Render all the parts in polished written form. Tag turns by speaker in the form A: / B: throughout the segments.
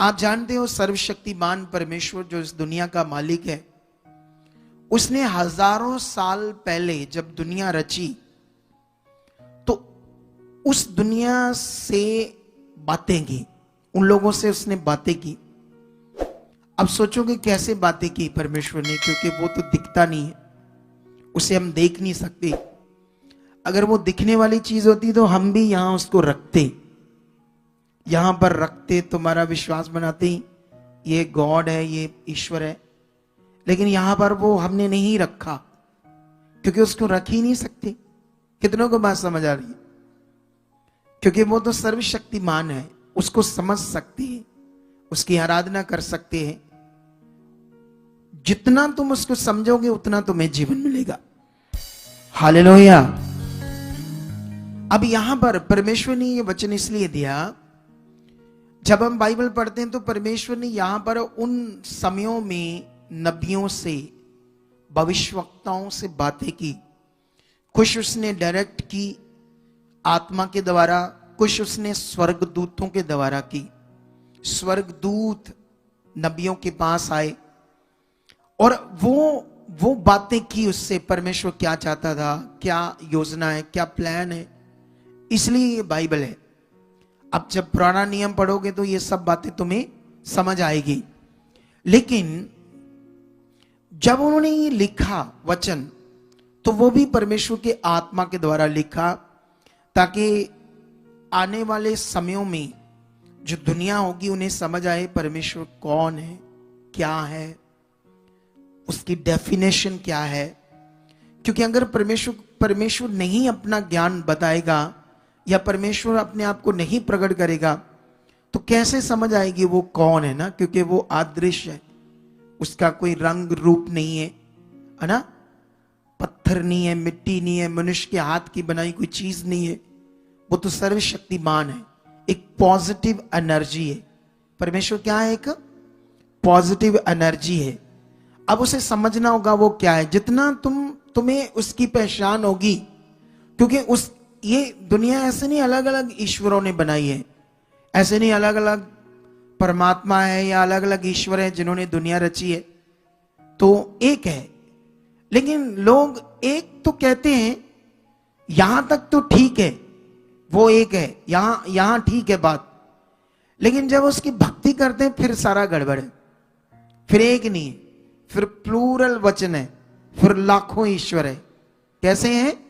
A: आप जानते हो सर्वशक्तिमान परमेश्वर जो इस दुनिया का मालिक है, उसने हजारों साल पहले जब दुनिया रची तो उस दुनिया से बातें की, उन लोगों से उसने बातें की। अब सोचोगे कैसे बातें की परमेश्वर ने, क्योंकि वो तो दिखता नहीं है, उसे हम देख नहीं सकते। अगर वो दिखने वाली चीज होती तो हम भी यहां उसको रखते, यहां पर रखते, तुम्हारा विश्वास बनाते ये गॉड है, ये ईश्वर है। लेकिन यहां पर वो हमने नहीं रखा, क्योंकि उसको रख ही नहीं सकते। कितनों को बात समझ आ रही है? क्योंकि वो तो सर्वशक्तिमान है, उसको समझ सकते हैं, उसकी आराधना कर सकते हैं। जितना तुम उसको समझोगे उतना तुम्हें जीवन मिलेगा। हालेलुया। अब यहां पर परमेश्वर ने ये वचन इसलिए दिया, जब हम बाइबल पढ़ते हैं तो परमेश्वर ने यहां पर उन समयों में नबियों से, भविष्यवक्ताओं से बातें की। कुछ उसने डायरेक्ट की आत्मा के द्वारा, कुछ उसने स्वर्गदूतों के द्वारा की। स्वर्गदूत नबियों के पास आए और वो बातें की उससे, परमेश्वर क्या चाहता था, क्या योजना है, क्या प्लान है। इसलिए ये बाइबल है। अब जब पुराना नियम पढ़ोगे तो ये सब बातें तुम्हें समझ आएगी। लेकिन जब उन्होंने ये लिखा वचन, तो वो भी परमेश्वर के आत्मा के द्वारा लिखा, ताकि आने वाले समयों में जो दुनिया होगी उन्हें समझ आए परमेश्वर कौन है, क्या है, उसकी डेफिनेशन क्या है। क्योंकि अगर परमेश्वर नहीं अपना ज्ञान बताएगा या परमेश्वर अपने आप को नहीं प्रकट करेगा तो कैसे समझ आएगी वो कौन है ना? क्योंकि वो अदृश्य है, उसका कोई रंग रूप नहीं है ना? पत्थर नहीं है, मिट्टी नहीं है, मनुष्य के हाथ की बनाई कोई चीज नहीं है। वो तो सर्वशक्तिमान है, एक पॉजिटिव एनर्जी है। परमेश्वर क्या है? एक पॉजिटिव एनर्जी है। अब उसे समझना होगा वो क्या है। जितना तुम्हें उसकी पहचान होगी, क्योंकि ये दुनिया ऐसे नहीं अलग अलग ईश्वरों ने बनाई है, ऐसे नहीं अलग अलग परमात्मा है या अलग अलग ईश्वर है जिन्होंने दुनिया रची है, तो एक है। लेकिन लोग एक तो कहते हैं, यहां तक तो ठीक है, वो एक है, यहां ठीक है बात। लेकिन जब उसकी भक्ति करते हैं फिर सारा गड़बड़ है, फिर एक नहीं है, फिर प्लूरल वचन है, फिर लाखों ईश्वर है। कैसे हैं?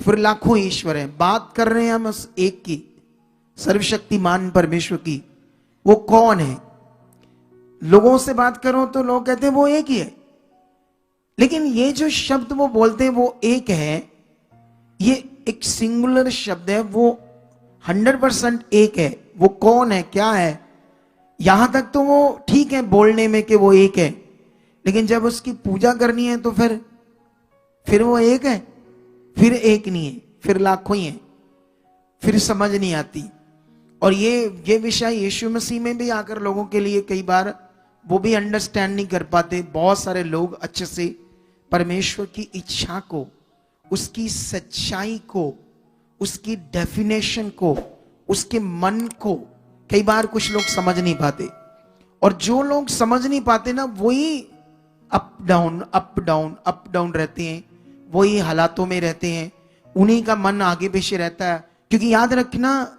A: फिर लाखों ईश्वर है। बात कर रहे हैं हम उस एक की, सर्वशक्तिमान परमेश्वर की। वो कौन है? लोगों से बात करो तो लोग कहते हैं वो एक ही है, लेकिन ये जो शब्द वो बोलते हैं वो एक है, ये एक सिंगुलर शब्द है, वो 100% एक है। वो कौन है, क्या है? यहां तक तो वो ठीक है बोलने में कि वो एक है, लेकिन जब उसकी पूजा करनी है तो फिर वो एक है, फिर एक नहीं है, फिर लाखों ही है, फिर समझ नहीं आती। और ये विषय यीशु मसीह में भी आकर लोगों के लिए कई बार वो भी अंडरस्टैंड नहीं कर पाते। बहुत सारे लोग अच्छे से परमेश्वर की इच्छा को, उसकी सच्चाई को, उसकी डेफिनेशन को, उसके मन को कई बार कुछ लोग समझ नहीं पाते। और जो लोग समझ नहीं पाते ना, वही up down up down up down रहते हैं, वही हालातों में रहते हैं, उन्हीं का मन आगे पीछे रहता है। क्योंकि याद रखना,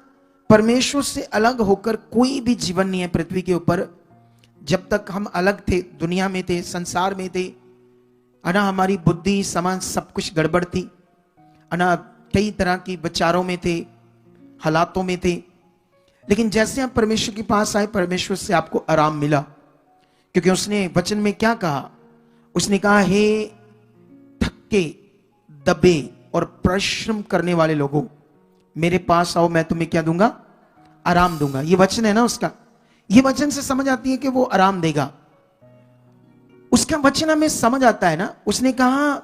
A: परमेश्वर से अलग होकर कोई भी जीवन नहीं है पृथ्वी के ऊपर। जब तक हम अलग थे, दुनिया में थे, संसार में थे, अना हमारी बुद्धि समझ सब कुछ गड़बड़ थी, अना कई तरह की विचारों में थे, हालातों में थे। लेकिन जैसे आप परमेश्वर के पास आए, परमेश्वर से आपको आराम मिला। क्योंकि उसने वचन में क्या कहा? उसने कहा, हे थके दबे और परिश्रम करने वाले लोगों, मेरे पास आओ, मैं तुम्हें क्या दूंगा? आराम दूंगा। ये वचन है ना उसका। ये वचन से समझ आती है कि वो आराम देगा। उसका वचन हमें समझ आता है ना। उसने कहा,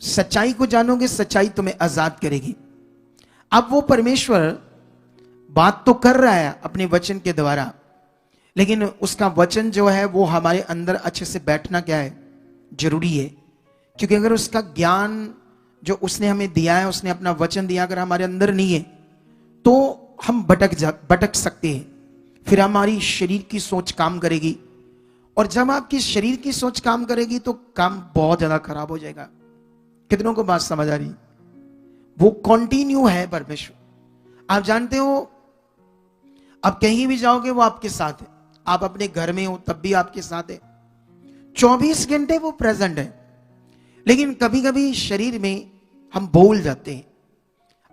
A: सच्चाई को जानोगे, सच्चाई तुम्हें आजाद करेगी। अब वो परमेश्वर बात तो कर रहा है अपने वचन के द्वारा, लेकिन उसका वचन जो है वो हमारे अंदर अच्छे से बैठना क्या है? जरूरी है। क्योंकि अगर उसका ज्ञान जो उसने हमें दिया है, उसने अपना वचन दिया, अगर हमारे अंदर नहीं है तो हम भटक सकते हैं। फिर हमारी शरीर की सोच काम करेगी, और जब आपकी शरीर की सोच काम करेगी तो काम बहुत ज्यादा खराब हो जाएगा। कितनों को बात समझ आ रही? वो कंटिन्यू है परमेश्वर। आप जानते हो, आप कहीं भी जाओगे वो आपके साथ है, आप अपने घर में हो तब भी आपके साथ है, 24 घंटे वो प्रेजेंट है। लेकिन कभी कभी शरीर में हम भूल जाते हैं।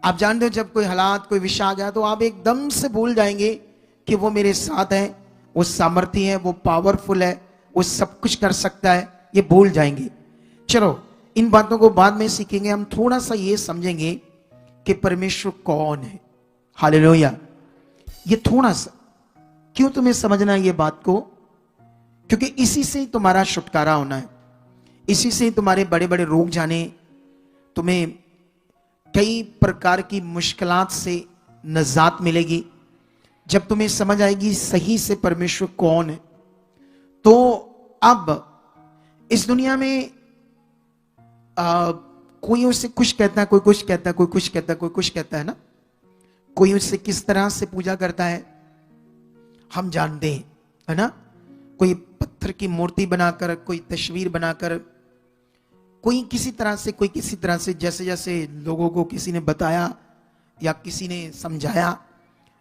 A: आप जानते हो, जब कोई हालात, कोई विषय आ गया तो आप एकदम से भूल जाएंगे कि वो मेरे साथ है, वो सामर्थ्य है, वो पावरफुल है, वो सब कुछ कर सकता है, ये भूल जाएंगे। चलो इन बातों को बाद में सीखेंगे। हम थोड़ा सा ये समझेंगे कि परमेश्वर कौन है। हालेलुया। ये थोड़ा सा क्यों तुम्हें समझना है ये बात को? क्योंकि इसी से ही तुम्हारा छुटकारा होना है, इसी से ही तुम्हारे बड़े बड़े रोग जाने, तुम्हें कई प्रकार की मुश्किलात से नजात मिलेगी। जब तुम्हें समझ आएगी सही से परमेश्वर कौन है। तो अब इस दुनिया में कोई उससे कुछ कहता है, कोई कुछ कहता है, कोई कुछ कहता है, कोई कुछ कहता है ना। कोई उससे किस तरह से पूजा करता है हम जानते हैं, है ना। कोई पत्थर की मूर्ति बनाकर, कोई तस्वीर बनाकर, कोई किसी तरह से, कोई किसी तरह से, जैसे जैसे लोगों को किसी ने बताया या किसी ने समझाया,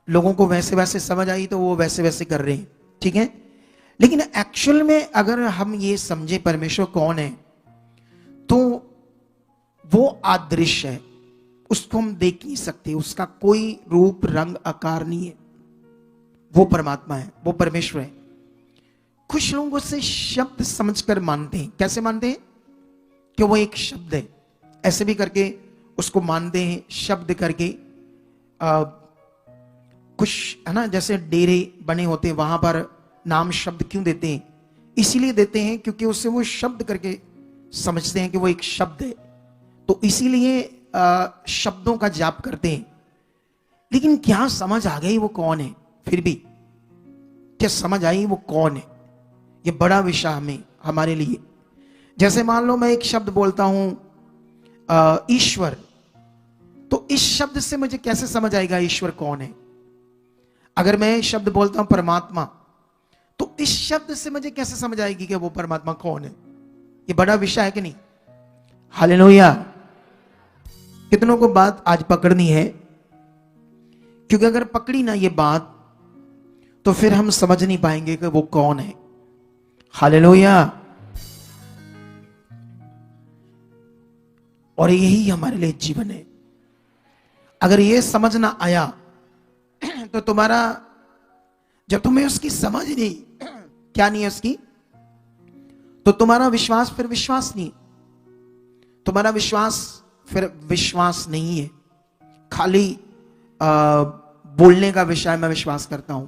A: लोगों को वैसे वैसे समझ आई तो वो वैसे वैसे कर रहे हैं, ठीक है। लेकिन एक्चुअल में अगर हम ये समझे परमेश्वर कौन है, तो वो अदृश्य है, उसको हम देख नहीं सकते, उसका कोई रूप रंग आकार नहीं है। वो परमात्मा है, वो परमेश्वर है। कुछ लोगों से शब्द समझकर मानते हैं। कैसे मानते हैं? कि वो एक शब्द है, ऐसे भी करके उसको मानते हैं, शब्द करके। कुछ है ना, जैसे डेरे बने होते हैं, वहां पर नाम शब्द क्यों देते हैं? इसीलिए देते हैं क्योंकि उससे वो शब्द करके समझते हैं कि वो एक शब्द है, तो इसीलिए शब्दों का जाप करते हैं। लेकिन क्या समझ आ गई वो कौन है? फिर भी क्या समझ आई वो कौन है? ये बड़ा विषय हमें, हमारे लिए। जैसे मान लो मैं एक शब्द बोलता हूं ईश्वर, तो इस शब्द से मुझे कैसे समझ आएगा ईश्वर कौन है? अगर मैं शब्द बोलता हूं परमात्मा, तो इस शब्द से मुझे कैसे समझ आएगी कि वो परमात्मा कौन है? ये बड़ा विषय है कि नहीं? हालेलुया। कितनों को बात आज पकड़नी है? क्योंकि अगर पकड़ी ना ये बात तो फिर हम समझ नहीं पाएंगे कि वो कौन है। हालेलुया। और यही हमारे लिए जीवन है। अगर ये समझ ना आया तो तुम्हारा, जब तुम्हें उसकी समझ नहीं, क्या नहीं है उसकी, तो तुम्हारा विश्वास फिर विश्वास नहीं, तुम्हारा विश्वास फिर विश्वास नहीं है। खाली बोलने का विषय मैं विश्वास करता हूं।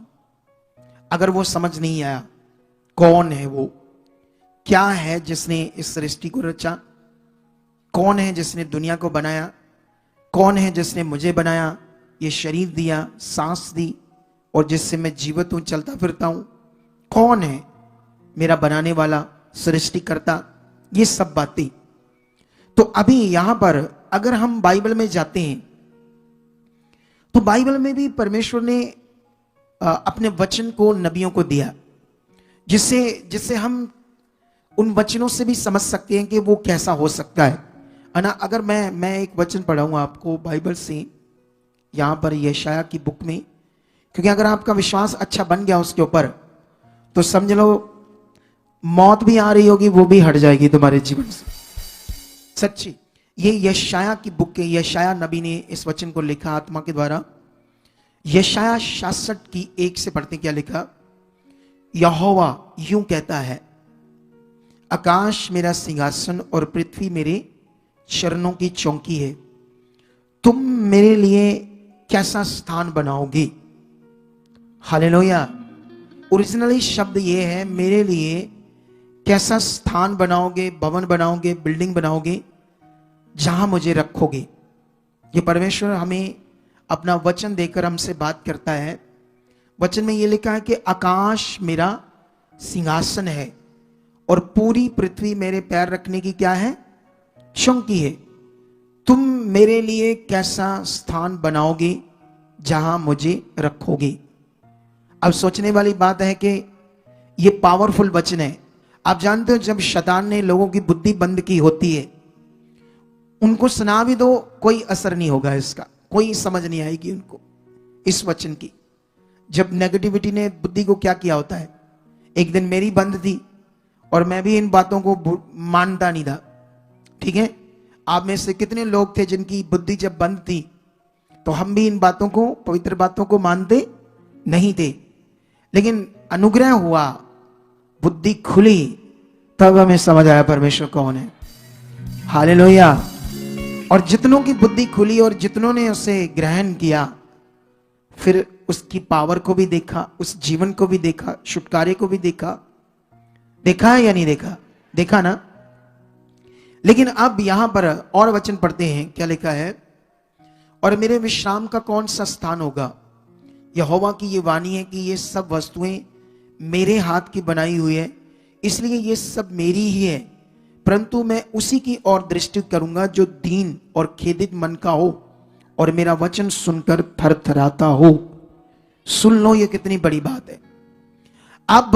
A: अगर वो समझ नहीं आया कौन है वो, क्या है जिसने इस सृष्टि को रचा, कौन है जिसने दुनिया को बनाया, कौन है जिसने मुझे बनाया, ये शरीर दिया, सांस दी, और जिससे मैं जीवित हूं, चलता फिरता हूं, कौन है मेरा बनाने वाला, सृष्टिकर्ता, ये सब बातें। तो अभी यहां पर अगर हम बाइबल में जाते हैं तो बाइबल में भी परमेश्वर ने अपने वचन को नबियों को दिया, जिससे हम उन वचनों से भी समझ सकते हैं कि वो कैसा हो सकता है ना। अगर मैं एक वचन पढ़ाऊंगा आपको बाइबल से, यहां पर यशाया की बुक में, क्योंकि अगर आपका विश्वास अच्छा बन गया उसके ऊपर, तो समझ लो मौत भी आ रही होगी वो भी हट जाएगी तुम्हारे जीवन से। सच्ची, ये यशाया की बुक है। यशाया नबी ने इस वचन को लिखा आत्मा के द्वारा। यशाया 66 की 1 से पढ़ते, क्या लिखा? यहोवा यूं कहता है, आकाश मेरा सिंहासन और पृथ्वी मेरे चरणों की चौकी है। तुम मेरे लिए कैसा स्थान बनाओगे? हालेलुया। ओरिजिनली शब्द ये है, मेरे लिए कैसा स्थान बनाओगे, भवन बनाओगे, बिल्डिंग बनाओगे, जहां मुझे रखोगे। ये परमेश्वर हमें अपना वचन देकर हमसे बात करता है। वचन में ये लिखा है कि आकाश मेरा सिंहासन है और पूरी पृथ्वी मेरे पैर रखने की क्या है? चौकी है। तुम मेरे लिए कैसा स्थान बनाओगे जहां मुझे रखोगे। अब सोचने वाली बात है कि ये पावरफुल वचन है। आप जानते हो जब शैतान ने लोगों की बुद्धि बंद की होती है, उनको सुना भी दो कोई असर नहीं होगा, इसका कोई समझ नहीं आएगी उनको इस वचन की। जब नेगेटिविटी ने बुद्धि को क्या किया होता है, एक दिन मेरी बंद थी और मैं भी इन बातों को मानता नहीं था, ठीक है। आप में से कितने लोग थे जिनकी बुद्धि जब बंद थी तो हम भी इन बातों को, पवित्र बातों को मानते नहीं थे, लेकिन अनुग्रह हुआ, बुद्धि खुली, तब हमें समझ आया परमेश्वर कौन है। हालेलुया। और जितनों की बुद्धि खुली और जितनों ने उसे ग्रहण किया, फिर उसकी पावर को भी देखा, उस जीवन को भी देखा, छुटकारे को भी देखा। देखा है या नहीं देखा? देखा ना। लेकिन अब यहां पर और वचन पढ़ते हैं, क्या लिखा है, और मेरे विश्राम का कौन सा स्थान होगा। यहोवा की ये वाणी है कि ये सब वस्तुएं मेरे हाथ की बनाई हुई है, इसलिए ये सब मेरी ही है, परंतु मैं उसी की ओर दृष्टि करूंगा जो दीन और खेदित मन का हो और मेरा वचन सुनकर थरथराता हो। सुन लो, ये कितनी बड़ी बात है। अब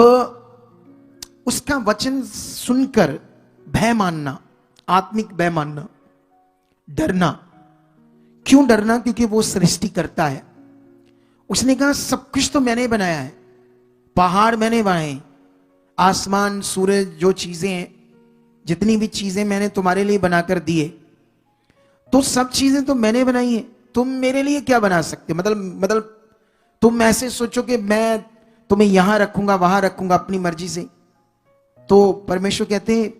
A: उसका वचन सुनकर भय मानना, आत्मिक भय मानना, डरना। क्यों डरना? क्योंकि वो सृष्टि करता है। उसने कहा सब कुछ तो मैंने बनाया है, पहाड़ मैंने बनाए, आसमान, सूरज, जो चीजें हैं, जितनी भी चीजें मैंने तुम्हारे लिए बनाकर दिए, तो सब चीजें तो मैंने बनाई है, तुम मेरे लिए क्या बना सकते? मतलब तुम ऐसे सोचो कि मैं तुम्हें यहां रखूंगा, वहां रखूंगा अपनी मर्जी से। तो परमेश्वर कहते हैं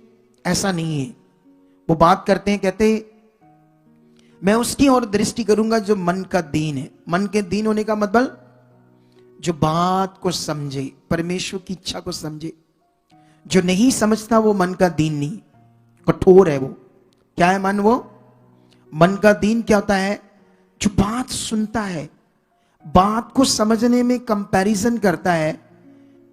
A: ऐसा नहीं है। वो बात करते हैं, कहते मैं उसकी ओर दृष्टि करूंगा जो मन का दीन है। मन के दीन होने का मतलब जो बात को समझे, परमेश्वर की इच्छा को समझे। जो नहीं समझता वो मन का दीन नहीं, कठोर है वो। क्या है मन? वो मन का दीन क्या होता है? जो बात सुनता है, बात को समझने में कंपैरिजन करता है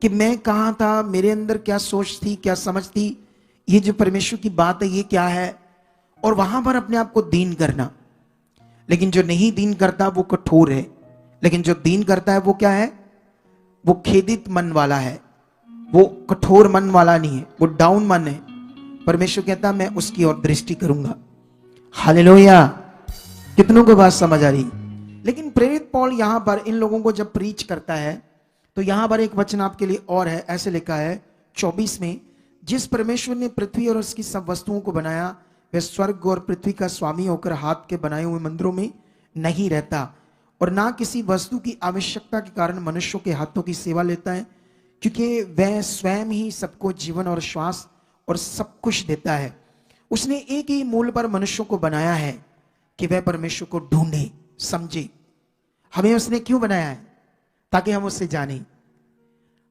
A: कि मैं कहां था, मेरे अंदर क्या सोच थी, क्या समझ थी, ये जो परमेश्वर की बात है ये क्या है, और वहां पर अपने आप को दीन करना। लेकिन जो नहीं दीन करता वो कठोर है, लेकिन जो दीन करता है वो क्या है? वो खेदित मन वाला है, वो कठोर मन वाला नहीं है, वो डाउन मन है। परमेश्वर कहता मैं उसकी ओर दृष्टि करूंगा। हालेलुया। कितनों को बात समझ आ रही? लेकिन प्रेरित पौल यहां पर इन लोगों को जब प्रीच करता है तो यहां पर एक वचन आपके लिए और है। ऐसे लिखा है 24 में, जिस परमेश्वर ने पृथ्वी और उसकी सब वस्तुओं को बनाया वह स्वर्ग और पृथ्वी का स्वामी होकर हाथ के बनाए हुए मंदिरों में नहीं रहता और ना किसी वस्तु की आवश्यकता के कारण मनुष्यों के हाथों की सेवा लेता है, क्योंकि वह स्वयं ही सबको जीवन और श्वास और सब कुछ देता है। उसने एक ही मूल पर मनुष्यों को बनाया है कि वह परमेश्वर को ढूंढे, समझे। हमें उसने क्यों बनाया है? ताकि हम उससे जाने।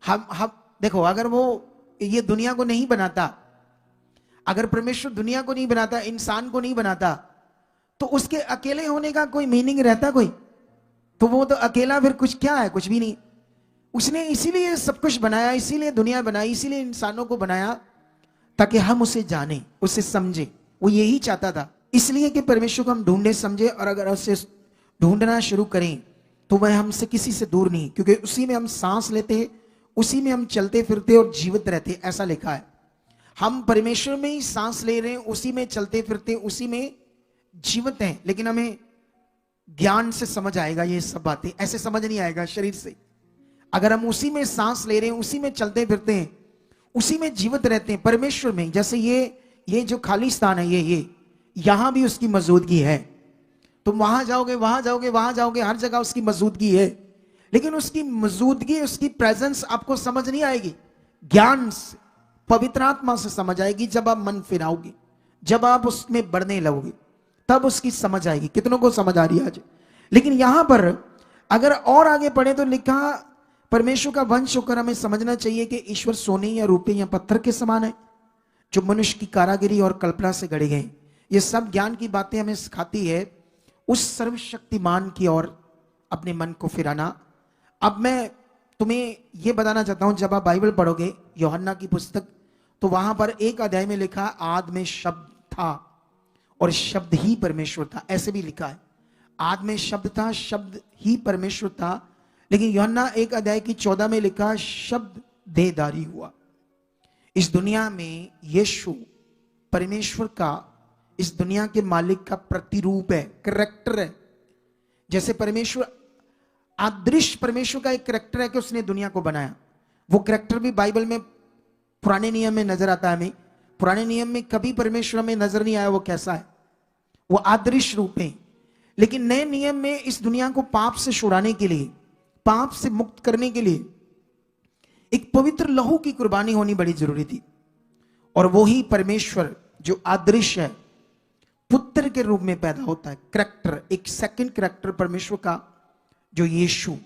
A: हम देखो, अगर वो ये दुनिया को नहीं बनाता, अगर परमेश्वर दुनिया को नहीं बनाता, इंसान को नहीं बनाता, तो उसके अकेले होने का कोई मीनिंग रहता कोई? तो वो तो अकेला फिर कुछ क्या है? कुछ भी नहीं। उसने इसीलिए सब कुछ बनाया, इसीलिए दुनिया बनाई, इसीलिए इंसानों को बनाया ताकि हम उसे जाने, उसे समझे। वो यही चाहता था, इसलिए कि परमेश्वर को हम ढूंढे, समझे, और अगर उसे ढूंढना शुरू करें तो वह हमसे किसी से दूर नहीं, क्योंकि उसी में हम सांस लेते, उसी में हम चलते फिरते और जीवित रहते। ऐसा लिखा है। हम परमेश्वर में ही सांस ले रहे हैं, उसी में चलते फिरते, उसी में जीवित हैं। लेकिन हमें ज्ञान से समझ आएगा ये सब बातें, ऐसे समझ नहीं आएगा शरीर से। अगर हम उसी में सांस ले रहे हैं, उसी में चलते फिरते हैं, उसी में जीवित रहते हैं, परमेश्वर में, जैसे ये जो खाली स्थान है, ये यहां भी उसकी मौजूदगी है। तुम वहां जाओगे, वहां जाओगे, वहां जाओगे, हर जगह उसकी मौजूदगी है। लेकिन उसकी मौजूदगी, उसकी प्रेजेंस आपको समझ नहीं आएगी ज्ञान से, पवित्र आत्मा से समझ आएगी जब आप मन फिराओगे, जब आप उसमें बढ़ने लगोगे, तब उसकी समझ आएगी। कितनों को समझ आ रही है आज? लेकिन यहां पर अगर और आगे पढ़े तो लिखा, परमेश्वर का वंश होकर हमें समझना चाहिए कि ईश्वर सोने या रूपे या पत्थर के समान है, जो मनुष्य की कारागिरी और कल्पना से गढ़े गए। ये सब ज्ञान की बातें हमें सिखाती है उस सर्वशक्तिमान की ओर अपने मन को फिराना। अब मैं तुम्हें यह बताना चाहता हूं, जब आप बाइबल पढ़ोगे, यूहन्ना की पुस्तक, तो वहां पर एक अध्याय में लिखा, आद में शब्द था और शब्द ही परमेश्वर था। ऐसे भी लिखा है, आद में शब्द था, शब्द ही परमेश्वर था। लेकिन यूहन्ना 1:14 में लिखा, शब्द देहधारी हुआ। इस दुनिया में यीशु परमेश्वर का, इस दुनिया के मालिक का प्रतिरूप है, करेक्टर है। जैसे परमेश्वर, अदृश्य परमेश्वर का एक करेक्टर है कि उसने दुनिया को बनाया। वो करेक्टर भी बाइबल में, पुराने नियम में नजर आता है हमें। पुराने नियम में कभी परमेश्वर में नजर नहीं आया वो कैसा है, वो अदृश्य रूप में। लेकिन नए नियम में इस दुनिया को पाप से छुड़ाने के लिए, पाप से मुक्त करने के लिए एक पवित्र लहू की कुर्बानी होनी बड़ी जरूरी थी। और वो ही परमेश्वर जो अदृश्य है, पुत्र के रूप में पैदा होता है। करैक्टर, एक सेकंड करैक्टर परमेश्वर का, जो यीशु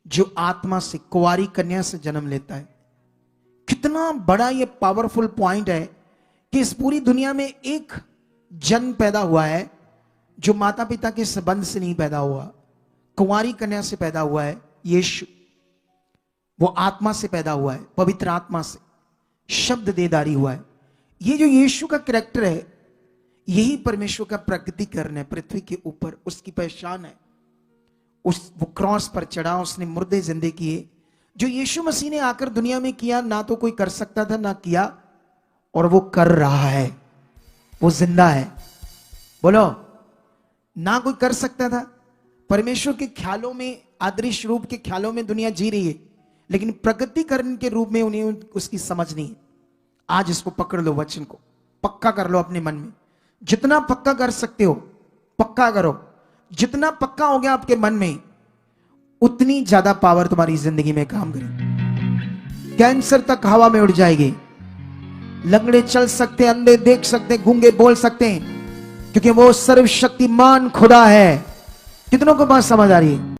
A: जो आत्मा से, कुंवारी कन्या से जन्म लेता है। कितना बड़ा ये पावरफुल पॉइंट है कि इस पूरी दुनिया में एक जन पैदा हुआ है जो माता पिता के संबंध से नहीं पैदा हुआ, कुंवारी कन्या से पैदा हुआ है। यीशु वो आत्मा से पैदा हुआ है, पवित्र आत्मा से, शब्द देहधारी हुआ है। ये जो यीशु का कैरेक्टर है, यही परमेश्वर का प्रकटीकरण है पृथ्वी के ऊपर, उसकी पहचान है। वो क्रॉस पर चढ़ा, उसने मुर्दे जिंदे किए। जो यीशु मसीह ने आकर दुनिया में किया, ना तो कोई कर सकता था ना किया, और वो कर रहा है, वो जिंदा है। बोलो, ना कोई कर सकता था। परमेश्वर के ख्यालों में, अदृश्य रूप के ख्यालों में दुनिया जी रही है, लेकिन प्रगतिकरण के रूप में उन्हें उसकी समझ नहीं है। आज इसको पकड़ लो, वचन को पक्का कर लो अपने मन में। जितना पक्का कर सकते हो पक्का करो। जितना पक्का हो गया आपके मन में, उतनी ज्यादा पावर तुम्हारी जिंदगी में काम करेगी। कैंसर तक हवा में उड़ जाएगी। लंगड़े चल सकते, अंधे देख सकते, गूंगे बोल सकते हैं, क्योंकि वो सर्वशक्तिमान खुदा है। कितनों को बात समझ आ रही है?